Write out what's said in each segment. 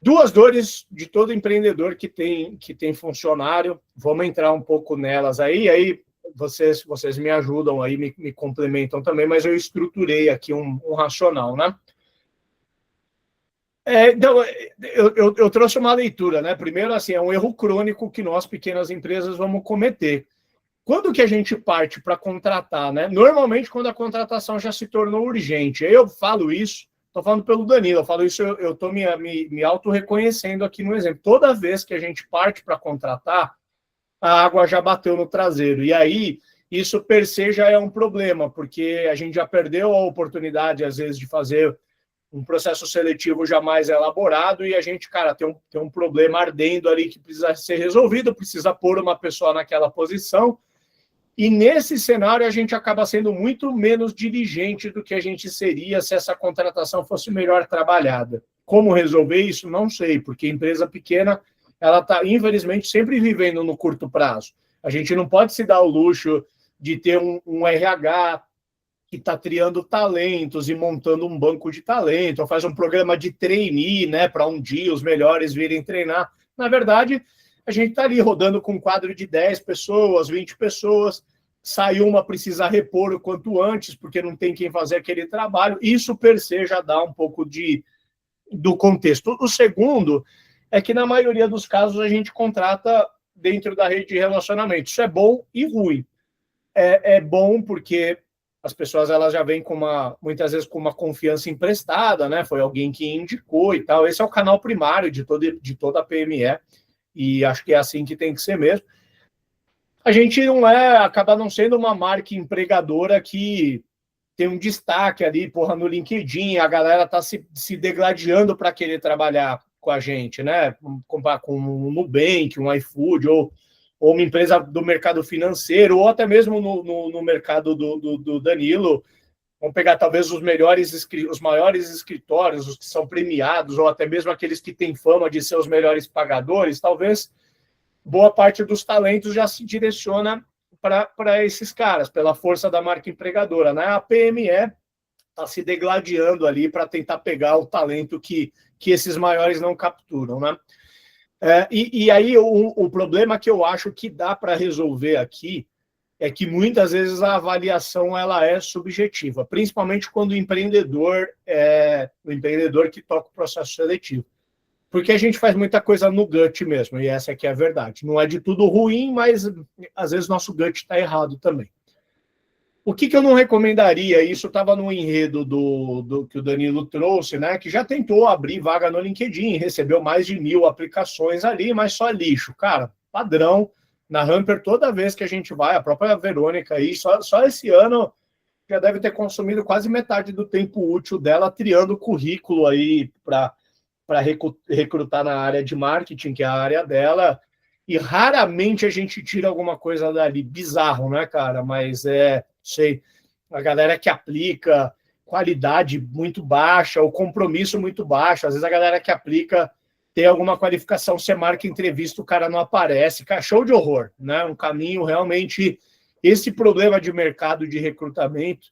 Duas dores de todo empreendedor que tem funcionário. Vamos entrar um pouco nelas aí vocês me ajudam aí, me complementam também, mas eu estruturei aqui um racional, né? Então, eu trouxe uma leitura, né? Primeiro, assim, é um erro crônico que nós, pequenas empresas, vamos cometer. Quando que a gente parte para contratar, né? Normalmente, quando a contratação já se tornou urgente. Eu falo isso, estou falando pelo Danilo, eu falo isso, eu estou me auto-reconhecendo aqui no exemplo. Toda vez que a gente parte para contratar, a água já bateu no traseiro. E aí, isso per se já é um problema, porque a gente já perdeu a oportunidade, às vezes, de fazer um processo seletivo já mais elaborado e a gente, cara, tem um problema ardendo ali que precisa ser resolvido, precisa pôr uma pessoa naquela posição. E nesse cenário a gente acaba sendo muito menos diligente do que a gente seria se essa contratação fosse melhor trabalhada. Como resolver isso? Não sei, porque empresa pequena, ela está, infelizmente, sempre vivendo no curto prazo. A gente não pode se dar o luxo de ter um RH que está triando talentos e montando um banco de talento, ou faz um programa de trainee, né, para um dia os melhores virem treinar. Na verdade, a gente está ali rodando com um quadro de 10 pessoas, 20 pessoas, sai uma, precisa repor o quanto antes, porque não tem quem fazer aquele trabalho. Isso, per se, já dá um pouco do contexto. O segundo é que, na maioria dos casos, a gente contrata dentro da rede de relacionamento. Isso é bom e ruim. É bom porque as pessoas elas já vêm muitas vezes com uma confiança emprestada, né? Foi alguém que indicou e tal. Esse é o canal primário de toda a PME, e acho que é assim que tem que ser mesmo. A gente acaba não sendo uma marca empregadora que tem um destaque ali, no LinkedIn, a galera tá se degladiando para querer trabalhar com a gente, né? Comparar com um Nubank, um iFood, ou uma empresa do mercado financeiro, ou até mesmo no mercado do Danilo. Vamos pegar talvez os maiores escritórios, os que são premiados, ou até mesmo aqueles que têm fama de ser os melhores pagadores. Talvez boa parte dos talentos já se direciona para esses caras, pela força da marca empregadora, né? A PME está se degladiando ali para tentar pegar o talento que esses maiores não capturam, né? E aí o problema que eu acho que dá para resolver aqui é que muitas vezes a avaliação ela é subjetiva, principalmente quando o empreendedor que toca o processo seletivo. Porque a gente faz muita coisa no gut mesmo, e essa aqui é a verdade. Não é de tudo ruim, mas às vezes nosso gut está errado também. O que eu não recomendaria, isso estava no enredo do que o Danilo trouxe, né? Que já tentou abrir vaga no LinkedIn, recebeu mais de 1.000 aplicações ali, mas só lixo. Cara, padrão, na Humper, toda vez que a gente vai, a própria Verônica aí, só esse ano já deve ter consumido quase metade do tempo útil dela triando currículo aí para recrutar na área de marketing, que é a área dela, e raramente a gente tira alguma coisa dali. Bizarro, né, cara? Mas sei, a galera que aplica, qualidade muito baixa, o compromisso muito baixo. Às vezes a galera que aplica tem alguma qualificação, você marca entrevista, o cara não aparece. Show de horror, né? Um caminho realmente... Esse problema de mercado de recrutamento,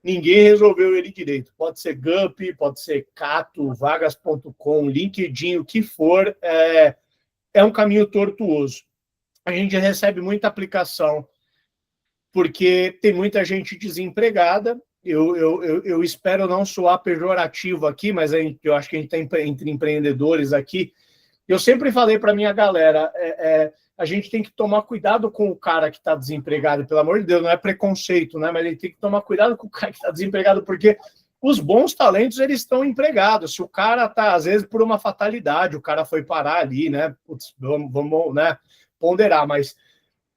ninguém resolveu ele direito. Pode ser Gup, pode ser Cato, vagas.com, LinkedIn, o que for, é um caminho tortuoso. A gente recebe muita aplicação porque tem muita gente desempregada. Eu espero não soar pejorativo aqui, mas eu acho que a gente está entre empreendedores aqui. Eu sempre falei para a minha galera, a gente tem que tomar cuidado com o cara que está desempregado, pelo amor de Deus, não é preconceito, né? Mas a gente tem que tomar cuidado com o cara que está desempregado, porque os bons talentos, eles estão empregados. Se o cara está, às vezes, por uma fatalidade, o cara foi parar ali, né? Putz, vamos né, ponderar, mas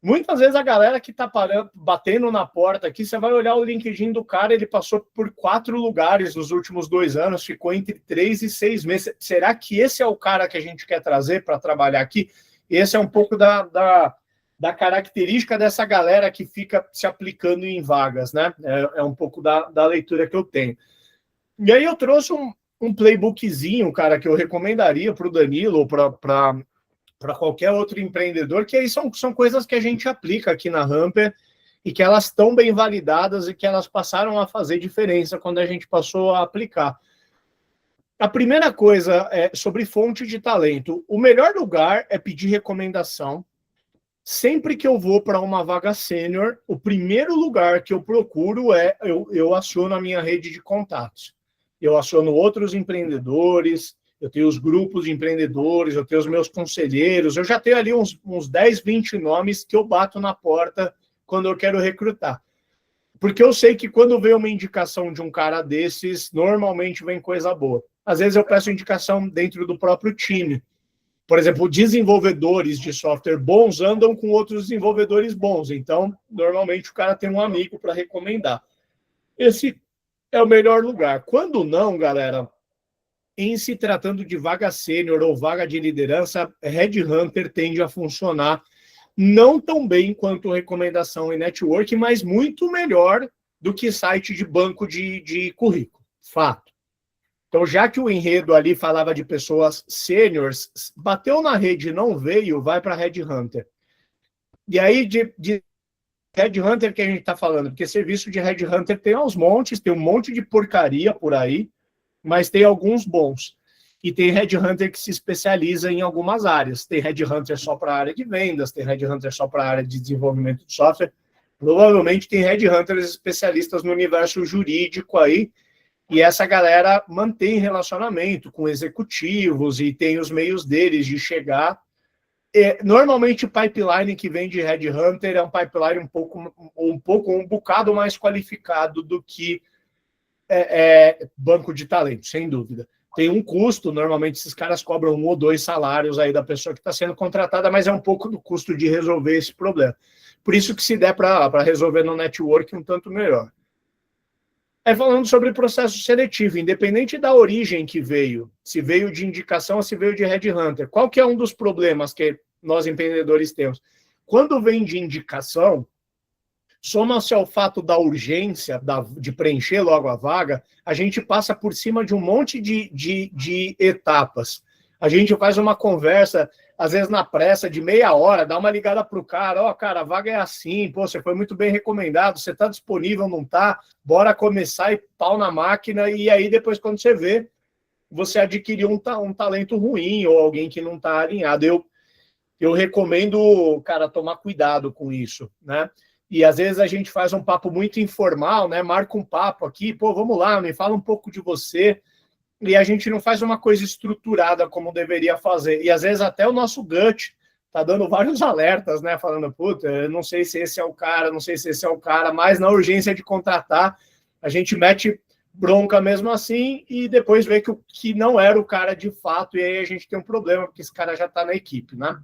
muitas vezes a galera que está batendo na porta aqui, você vai olhar o LinkedIn do cara, ele passou por 4 lugares nos últimos 2 anos, ficou entre 3 e 6 meses. Será que esse é o cara que a gente quer trazer para trabalhar aqui? Esse é um pouco da característica dessa galera que fica se aplicando em vagas, né? É um pouco da leitura que eu tenho. E aí eu trouxe um playbookzinho, cara, que eu recomendaria para o Danilo ou para qualquer outro empreendedor, que aí são coisas que a gente aplica aqui na Humper e que elas estão bem validadas e que elas passaram a fazer diferença quando a gente passou a aplicar. A primeira coisa é sobre fonte de talento. O melhor lugar é pedir recomendação. Sempre que eu vou para uma vaga sênior, o primeiro lugar que eu procuro eu aciono a minha rede de contatos. Eu aciono outros empreendedores, eu tenho os grupos de empreendedores, eu tenho os meus conselheiros, eu já tenho ali uns 10, 20 nomes que eu bato na porta quando eu quero recrutar. Porque eu sei que quando vem uma indicação de um cara desses, normalmente vem coisa boa. Às vezes eu peço indicação dentro do próprio time. Por exemplo, desenvolvedores de software bons andam com outros desenvolvedores bons. Então, normalmente o cara tem um amigo para recomendar. Esse é o melhor lugar. Quando não, galera, em se tratando de vaga sênior ou vaga de liderança, Headhunter tende a funcionar não tão bem quanto recomendação e network, mas muito melhor do que site de banco de currículo. Fato. Então, já que o enredo ali falava de pessoas sêniores, bateu na rede e não veio, vai para Headhunter. E aí, de Headhunter que a gente está falando, porque serviço de Headhunter tem aos montes, tem um monte de porcaria por aí, mas tem alguns bons. E tem Headhunter que se especializa em algumas áreas. Tem Headhunter só para a área de vendas, tem Headhunter só para a área de desenvolvimento de software. Provavelmente tem Headhunters especialistas no universo jurídico aí, e essa galera mantém relacionamento com executivos e tem os meios deles de chegar. Normalmente o pipeline que vem de Headhunter é um pipeline um bocado mais qualificado do que banco de talento, sem dúvida. Tem um custo, normalmente esses caras cobram 1 ou 2 salários aí da pessoa que está sendo contratada, mas é um pouco do custo de resolver esse problema. Por isso que se der para resolver no network um tanto melhor. Falando sobre processo seletivo, independente da origem que veio, se veio de indicação ou se veio de Headhunter, qual que é um dos problemas que nós empreendedores temos? Quando vem de indicação, soma-se ao fato da urgência de preencher logo a vaga, a gente passa por cima de um monte de etapas. A gente faz uma conversa, às vezes na pressa, de meia hora, dá uma ligada para o cara, cara, a vaga é assim, pô, você foi muito bem recomendado, você está disponível, não está? Bora começar e pau na máquina, e aí depois quando você vê, você adquiriu um talento ruim ou alguém que não está alinhado. Eu recomendo, cara, tomar cuidado com isso, né? E às vezes a gente faz um papo muito informal, né? Marca um papo aqui, pô, vamos lá, me fala um pouco de você. E a gente não faz uma coisa estruturada como deveria fazer. E às vezes até o nosso gut tá dando vários alertas, né? Falando, puta, eu não sei se esse é o cara, não sei se esse é o cara, mas na urgência de contratar, a gente mete bronca mesmo assim e depois vê que não era o cara de fato, e aí a gente tem um problema, porque esse cara já tá na equipe, né?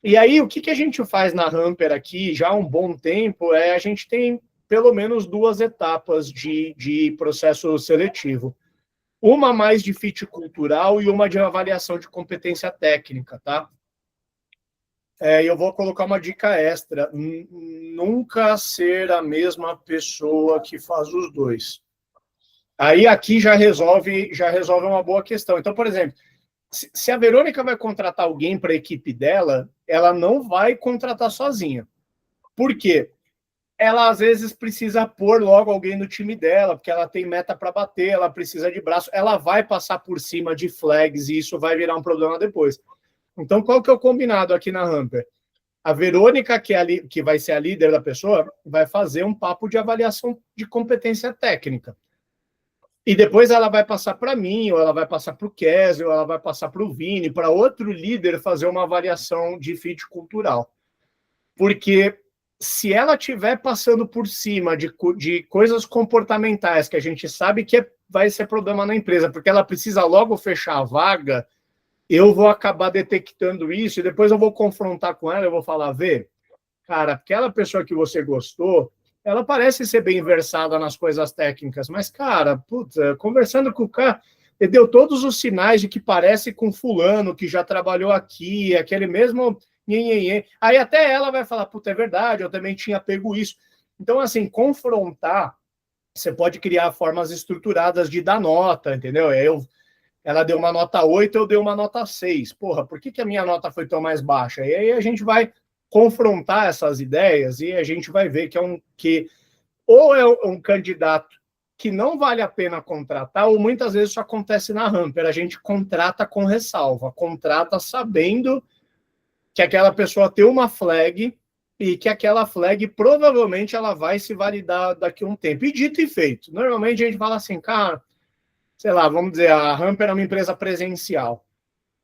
E aí, o que a gente faz na Hamper aqui, já há um bom tempo, a gente tem pelo menos 2 etapas de processo seletivo. Uma mais de fit cultural e uma de avaliação de competência técnica, tá? Eu vou colocar uma dica extra. Nunca ser a mesma pessoa que faz os dois. Aí aqui já resolve uma boa questão. Então, por exemplo, se a Verônica vai contratar alguém para a equipe dela, ela não vai contratar sozinha. Por quê? Ela, às vezes, precisa pôr logo alguém no time dela, porque ela tem meta para bater, ela precisa de braço, ela vai passar por cima de flags e isso vai virar um problema depois. Então, qual que é o combinado aqui na Hamper? A Verônica, que vai ser a líder da pessoa, vai fazer um papo de avaliação de competência técnica. E depois ela vai passar para mim, ou ela vai passar para o Kesel, ou ela vai passar para o Vini, para outro líder fazer uma avaliação de fit cultural. Porque se ela estiver passando por cima de coisas comportamentais que a gente sabe que vai ser problema na empresa, porque ela precisa logo fechar a vaga, eu vou acabar detectando isso e depois eu vou confrontar com ela, eu vou falar, Vê, cara, aquela pessoa que você gostou, ela parece ser bem versada nas coisas técnicas, mas, cara, puta, conversando com o cara, ele deu todos os sinais de que parece com fulano que já trabalhou aqui, aquele mesmo... Aí até ela vai falar, puta, é verdade, eu também tinha pego isso. Então, assim, confrontar, você pode criar formas estruturadas de dar nota, entendeu? Ela deu uma nota 8, eu dei uma nota 6. Porra, por que a minha nota foi tão mais baixa? E aí a gente vai confrontar essas ideias e a gente vai ver que ou é um candidato que não vale a pena contratar, ou muitas vezes isso acontece na Hamper, a gente contrata com ressalva, contrata sabendo que aquela pessoa tem uma flag e que aquela flag provavelmente ela vai se validar daqui a um tempo. E dito e feito, normalmente a gente fala assim, cara, sei lá, vamos dizer, a Hamper é uma empresa presencial.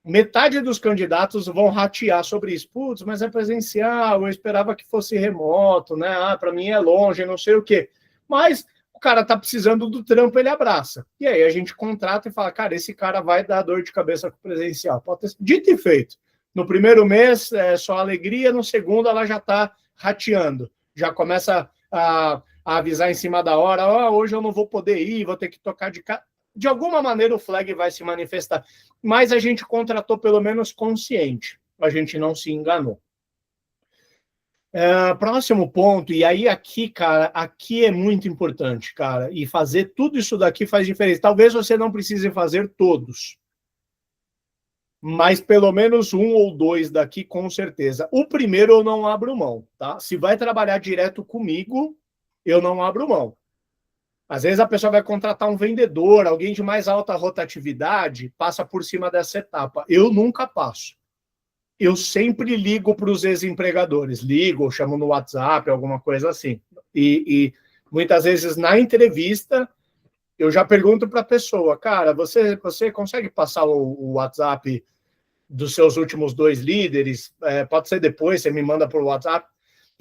Metade dos candidatos vão ratear sobre isso. Putz, mas é presencial, eu esperava que fosse remoto, né? Ah, para mim é longe, não sei o quê. Mas o cara tá precisando do trampo, ele abraça. E aí a gente contrata e fala, cara, esse cara vai dar dor de cabeça com o presencial. Pode ter... Dito e feito. No primeiro mês é só alegria, no segundo ela já está rateando. Já começa a avisar em cima da hora, oh, hoje eu não vou poder ir, vou ter que tocar de casa. De alguma maneira o flag vai se manifestar, mas a gente contratou pelo menos consciente, a gente não se enganou. Próximo ponto, e aí aqui, cara, aqui é muito importante, cara, e fazer tudo isso daqui faz diferença. Talvez você não precise fazer todos, mas pelo menos um ou dois daqui, com certeza. O primeiro eu não abro mão, tá? Se vai trabalhar direto comigo, eu não abro mão. Às vezes a pessoa vai contratar um vendedor, alguém de mais alta rotatividade, passa por cima dessa etapa. Eu nunca passo. Eu sempre ligo para os ex-empregadores. Ligo, chamo no WhatsApp, alguma coisa assim. E muitas vezes na entrevista, eu já pergunto para a pessoa, cara, você consegue passar o WhatsApp dos seus últimos 2 líderes? Pode ser depois, você me manda por WhatsApp.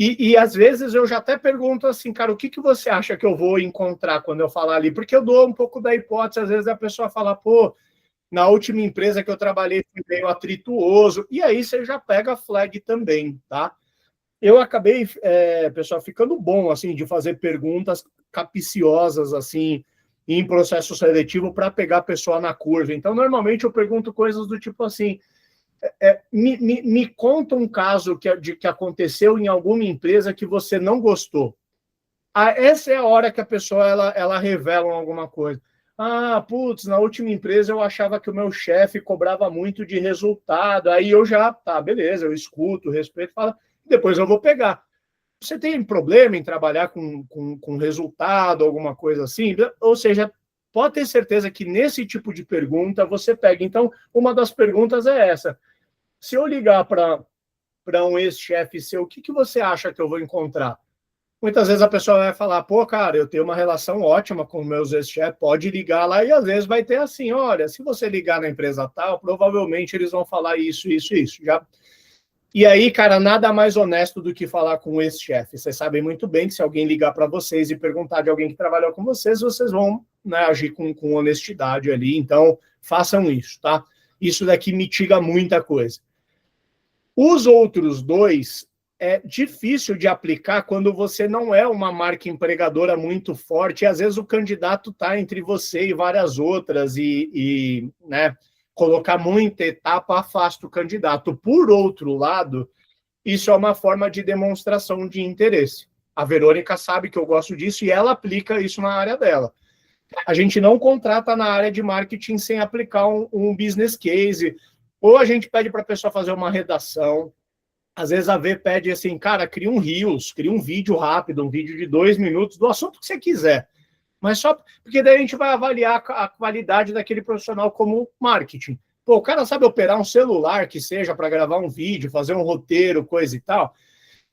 E às vezes eu já até pergunto assim, cara, o que você acha que eu vou encontrar quando eu falar ali? Porque eu dou um pouco da hipótese, às vezes a pessoa fala, pô, na última empresa que eu trabalhei foi meio atrituoso, e aí você já pega a flag também, tá? Eu acabei, pessoal, ficando bom, assim, de fazer perguntas capciosas, assim, em processo seletivo para pegar a pessoa na curva. Então, normalmente eu pergunto coisas do tipo assim, me conta um caso que aconteceu em alguma empresa que você não gostou. Essa é a hora que a pessoa ela revela alguma coisa. Ah, putz, na última empresa eu achava que o meu chefe cobrava muito de resultado. Aí eu já, tá, beleza, eu escuto, respeito, falo, depois eu vou pegar. Você tem problema em trabalhar com resultado, alguma coisa assim? Ou seja, pode ter certeza que nesse tipo de pergunta você pega. Então, uma das perguntas é essa. Se eu ligar para um ex-chefe seu, o que você acha que eu vou encontrar? Muitas vezes a pessoa vai falar, pô, cara, eu tenho uma relação ótima com meus ex-chefes, pode ligar lá, e às vezes vai ter assim, olha, se você ligar na empresa tal, provavelmente eles vão falar isso, isso, isso. Já... E aí, cara, nada mais honesto do que falar com o ex-chefe. Vocês sabem muito bem que se alguém ligar para vocês e perguntar de alguém que trabalhou com vocês, vocês vão, né, agir com honestidade ali. Então, façam isso, tá? Isso daqui mitiga muita coisa. Os outros dois é difícil de aplicar quando você não é uma marca empregadora muito forte, e às vezes o candidato está entre você e várias outras, né, colocar muita etapa afasta o candidato. Por outro lado, isso é uma forma de demonstração de interesse. A Verônica sabe que eu gosto disso e ela aplica isso na área dela. A gente não contrata na área de marketing sem aplicar um business case, ou a gente pede para a pessoa fazer uma redação. Às vezes a V pede assim, cara, cria um Reels, cria um vídeo rápido, um vídeo de 2 minutos, do assunto que você quiser. Mas só porque daí a gente vai avaliar a qualidade daquele profissional como marketing. Pô, o cara sabe operar um celular que seja para gravar um vídeo, fazer um roteiro, coisa e tal.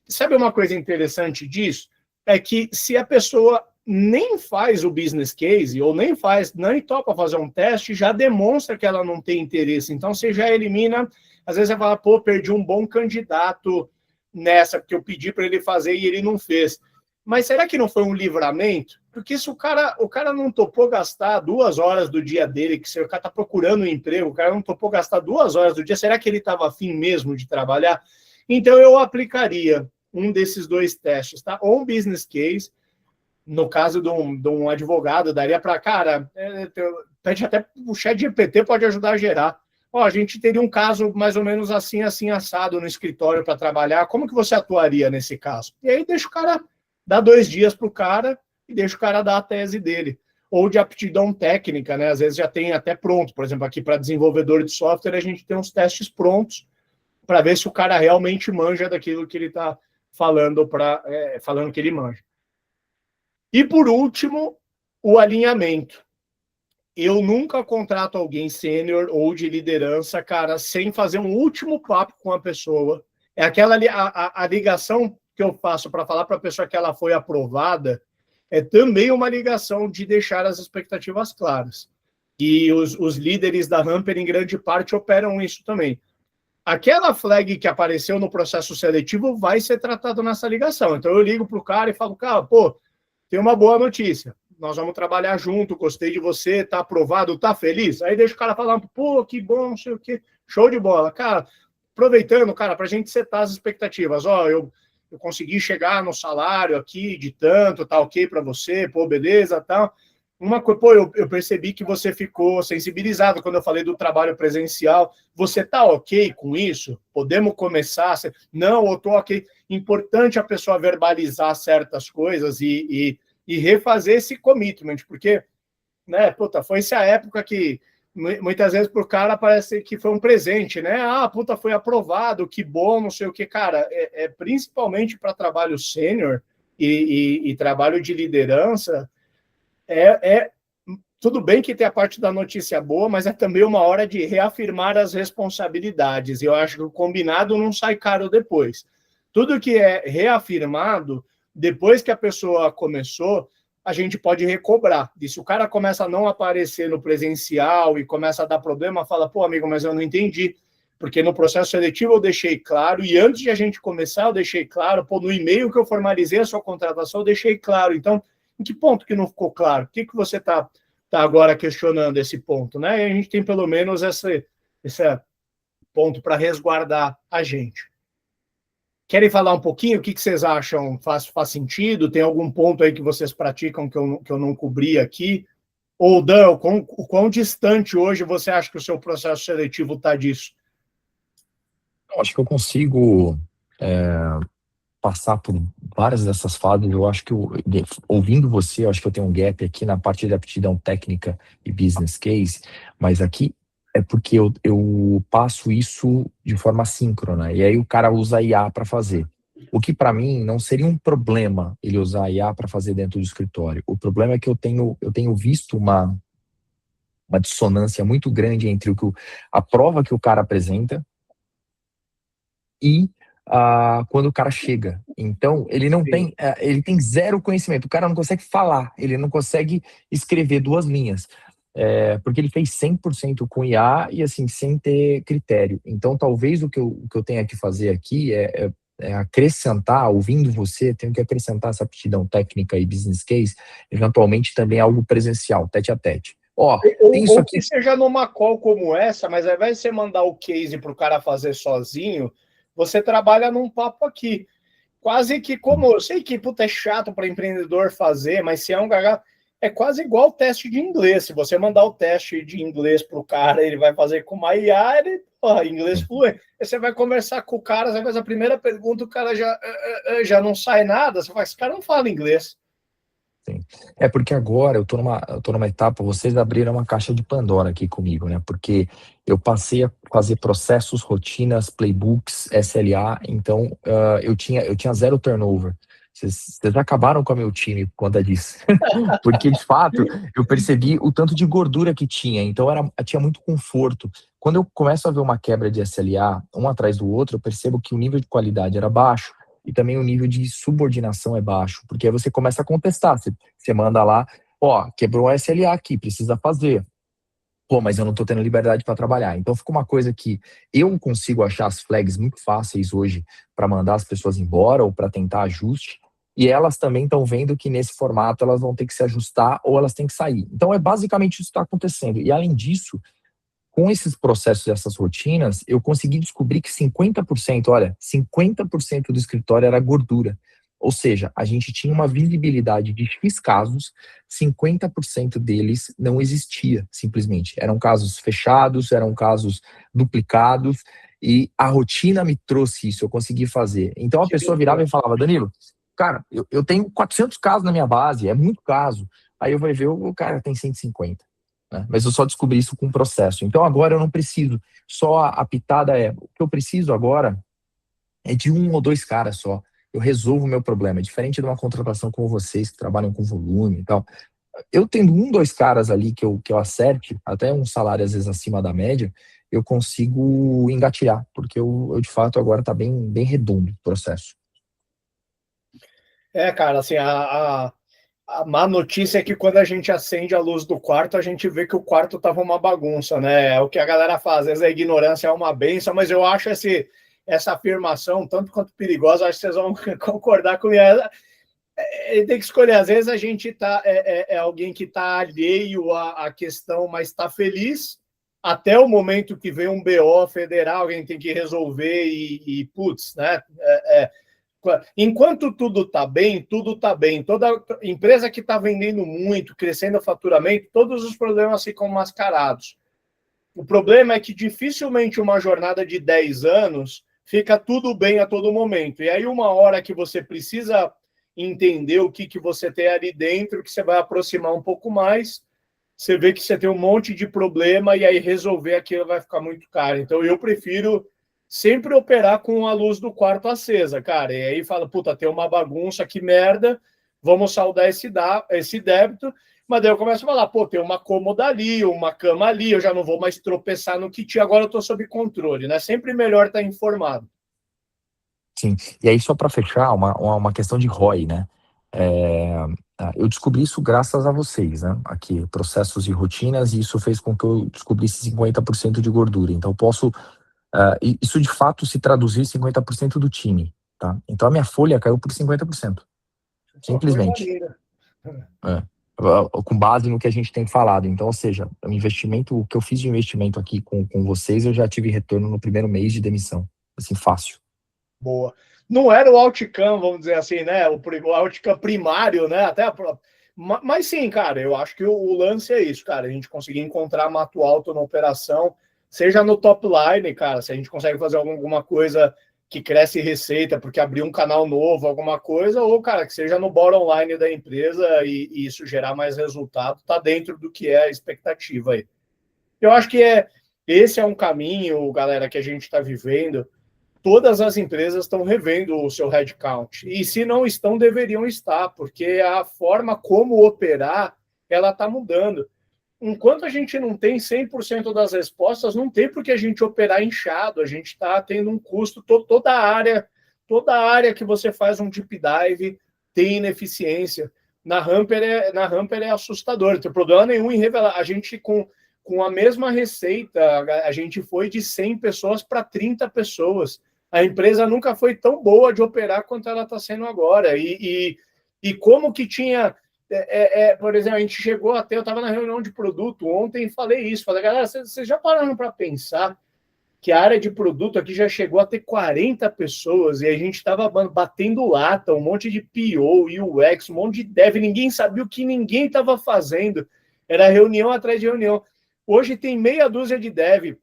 Sabe uma coisa interessante disso? É que se a pessoa nem faz o business case, ou nem topa fazer um teste, já demonstra que ela não tem interesse. Então, você já elimina, às vezes você fala, pô, perdi um bom candidato nessa, porque eu pedi para ele fazer e ele não fez. Mas será que não foi um livramento? Porque se o cara não topou gastar 2 horas do dia dele, que se o cara está procurando um emprego, o cara não topou gastar 2 horas do dia, será que ele estava afim mesmo de trabalhar? Então, eu aplicaria um desses 2 testes, tá? Ou um business case, no caso de um advogado, daria para, cara, pede até o ChatGPT pode ajudar a gerar. Ó, a gente teria um caso mais ou menos assim, assim, assado no escritório para trabalhar, como que você atuaria nesse caso? E aí deixa o cara, dá 2 dias para o cara e deixa o cara dar a tese dele. Ou de aptidão técnica, né? Às vezes já tem até pronto. Por exemplo, aqui para desenvolvedor de software, a gente tem uns testes prontos para ver se o cara realmente manja daquilo que ele está falando que ele manja. E por último, o alinhamento. Eu nunca contrato alguém sênior ou de liderança, cara, sem fazer um último papo com a pessoa. É aquela a ligação que eu faço para falar para a pessoa que ela foi aprovada, é também uma ligação de deixar as expectativas claras. E os líderes da Hamper, em grande parte, operam isso também. Aquela flag que apareceu no processo seletivo vai ser tratado nessa ligação. Então eu ligo para o cara e falo, cara, pô, tem uma boa notícia. Nós vamos trabalhar junto, gostei de você, tá aprovado, tá feliz? Aí deixa o cara falar, pô, que bom, não sei o quê. Show de bola. Cara, aproveitando, cara, para a gente setar as expectativas. Ó, eu consegui chegar no salário aqui de tanto, tá ok para você, pô, beleza, tal. Uma coisa, pô, eu percebi que você ficou sensibilizado quando eu falei do trabalho presencial. Você tá ok com isso? Podemos começar? Não, eu tô ok. Importante a pessoa verbalizar certas coisas e refazer esse commitment, porque, né, puta, foi essa época que muitas vezes pro cara parece que foi um presente, né? Ah, puta, foi aprovado, que bom, não sei o que. Cara, principalmente para trabalho sênior e trabalho de liderança, é tudo bem que tem a parte da notícia boa, mas é também uma hora de reafirmar as responsabilidades. E eu acho que o combinado não sai caro depois. Tudo que é reafirmado, depois que a pessoa começou, a gente pode recobrar. E se o cara começa a não aparecer no presencial e começa a dar problema, fala, pô, amigo, mas eu não entendi. Porque no processo seletivo eu deixei claro, e antes de a gente começar eu deixei claro, pô, no e-mail que eu formalizei a sua contratação eu deixei claro. Então, em que ponto que não ficou claro? O que você está agora questionando esse ponto, né? E a gente tem pelo menos esse ponto para resguardar a gente. Querem falar um pouquinho? O que vocês acham? Faz sentido? Tem algum ponto aí que vocês praticam que eu não cobri aqui? Ou, Dan, o quão distante hoje você acha que o seu processo seletivo está disso? Eu acho que eu consigo passar por várias dessas fases. Eu acho que, ouvindo você, eu acho que eu tenho um gap aqui na parte de aptidão técnica e business case, mas aqui é porque eu passo isso de forma síncrona, e aí o cara usa IA para fazer. O que para mim não seria um problema ele usar IA para fazer dentro do escritório. O problema é que eu tenho visto uma dissonância muito grande entre a prova que o cara apresenta e quando o cara chega. Então, ele não tem, ele tem zero conhecimento. O cara não consegue falar, ele não consegue escrever 2 linhas. Porque ele fez 100% com IA e assim, sem ter critério. Então, talvez o que eu tenha que fazer aqui é acrescentar, ouvindo você, tenho que acrescentar essa aptidão técnica e business case, eventualmente também algo presencial, tete a tete. Ó, tem isso ou aqui. que seja numa call como essa, mas ao invés de você mandar o case para o cara fazer sozinho, você trabalha num papo aqui. Quase que, como eu sei que puta, é chato para empreendedor fazer, mas se é um gargalo, é quase igual o teste de inglês. Se você mandar o teste de inglês para o cara, ele vai fazer com uma IA, ele, inglês fluente. Aí você vai conversar com o cara, você faz a primeira pergunta, o cara já não sai nada, você fala, esse cara não fala inglês. Sim. É porque agora eu tô numa etapa, vocês abriram uma caixa de Pandora aqui comigo, né? Porque eu passei a fazer processos, rotinas, playbooks, SLA, então eu tinha zero turnover. Vocês acabaram com o meu time por conta disso. Porque, de fato, eu percebi o tanto de gordura que tinha, então tinha muito conforto. Quando eu começo a ver uma quebra de SLA, um atrás do outro, eu percebo que o nível de qualidade era baixo, e também o nível de subordinação é baixo, porque aí você começa a contestar, você manda lá, ó, quebrou o SLA aqui, precisa fazer. Pô, mas eu não tô tendo liberdade para trabalhar. Então fica uma coisa que eu consigo achar as flags muito fáceis hoje para mandar as pessoas embora ou para tentar ajuste, e elas também estão vendo que nesse formato elas vão ter que se ajustar ou elas têm que sair. Então é basicamente isso que está acontecendo. E além disso, com esses processos e essas rotinas, eu consegui descobrir que 50%, olha, 50% do escritório era gordura. Ou seja, a gente tinha uma visibilidade de X casos, 50% deles não existia, simplesmente. Eram casos fechados, eram casos duplicados, e a rotina me trouxe isso, eu consegui fazer. Então a pessoa virava e falava, Danilo, cara, eu tenho 400 casos na minha base, é muito caso. Aí eu vou ver, o cara tem 150. Né? Mas eu só descobri isso com o processo. Então agora eu não preciso, só a pitada o que eu preciso agora é de 1 ou 2 caras só. Eu resolvo o meu problema. É diferente de uma contratação como vocês, que trabalham com volume e tal. eu tendo um, dois caras ali que eu acerte, até um salário às vezes acima da média, eu consigo engatilhar, porque eu de fato agora tá bem redondo o processo. Cara, assim, a má notícia é que quando a gente acende a luz do quarto, a gente vê que o quarto tava uma bagunça, né? É o que a galera faz, às vezes a ignorância é uma benção, mas eu acho essa afirmação, tanto quanto perigosa, acho que vocês vão concordar comigo. Tem que escolher, às vezes a gente é alguém que está alheio à questão, mas está feliz, até o momento que vem um BO federal, alguém tem que resolver putz, né? Enquanto tudo está bem, tudo está bem. Toda empresa que está vendendo muito, crescendo o faturamento, todos os problemas ficam mascarados. O problema é que dificilmente uma jornada de 10 anos fica tudo bem a todo momento. E aí, uma hora que você precisa entender o que você tem ali dentro, que você vai aproximar um pouco mais, você vê que você tem um monte de problema e aí resolver aquilo vai ficar muito caro. Então, eu prefiro sempre operar com a luz do quarto acesa, cara. E aí fala, puta, tem uma bagunça, que merda, vamos saldar esse débito. Mas daí eu começo a falar, pô, tem uma cômoda ali, uma cama ali, eu já não vou mais tropeçar no kit, agora eu tô sob controle, né? Sempre melhor estar informado. Sim, e aí só para fechar, uma questão de ROI, né? Eu descobri isso graças a vocês, né? Aqui, processos e rotinas, e isso fez com que eu descobrisse 50% de gordura. Então, eu posso. Isso de fato se traduzir em 50% do time, tá? Então, a minha folha caiu por 50%. Pô, coisa Simplesmente. linda. É. Com base no que a gente tem falado. Então, ou seja, o que eu fiz de investimento aqui com vocês, eu já tive retorno no primeiro mês de demissão. Assim, fácil. Boa. Não era o Outcome, vamos dizer assim, né? O Outcome primário, né? Mas sim, cara, eu acho que o lance é isso, cara. A gente conseguir encontrar mato alto na operação, seja no top line, cara, se a gente consegue fazer alguma coisa que cresce receita, porque abrir um canal novo, alguma coisa, ou, cara, que seja no bottom line da empresa e isso gerar mais resultado, tá dentro do que é a expectativa aí. Eu acho que esse é um caminho, galera, que a gente está vivendo. Todas as empresas estão revendo o seu headcount. E se não estão, deveriam estar, porque a forma como operar, ela está mudando. Enquanto a gente não tem 100% das respostas, não tem por que a gente operar inchado. A gente está tendo um custo, toda a área que você faz um deep dive tem ineficiência. Na Hamper é assustador, não tem problema nenhum em revelar. A gente, com a mesma receita, a gente foi de 100 pessoas para 30 pessoas. A empresa nunca foi tão boa de operar quanto ela está sendo agora. E como que tinha... por exemplo, a gente chegou até... Eu estava na reunião de produto ontem e falei isso. Falei, galera, vocês já pararam para pensar que a área de produto aqui já chegou a ter 40 pessoas e a gente estava batendo lata, um monte de PO, UX, um monte de dev, ninguém sabia o que ninguém estava fazendo. Era reunião atrás de reunião. Hoje tem meia dúzia de dev.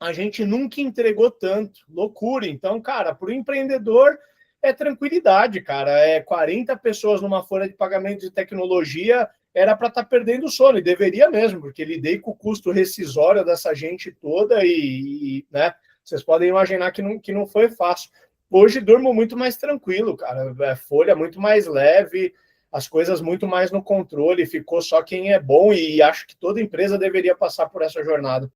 A gente nunca entregou tanto. Loucura. Então, cara, para o empreendedor é tranquilidade, cara. 40 pessoas numa folha de pagamento de tecnologia era para estar perdendo o sono, e deveria mesmo, porque lidei com o custo rescisório dessa gente toda né, vocês podem imaginar que não foi fácil. Hoje durmo muito mais tranquilo, cara. Folha muito mais leve, as coisas muito mais no controle, ficou só quem é bom, e acho que toda empresa deveria passar por essa jornada.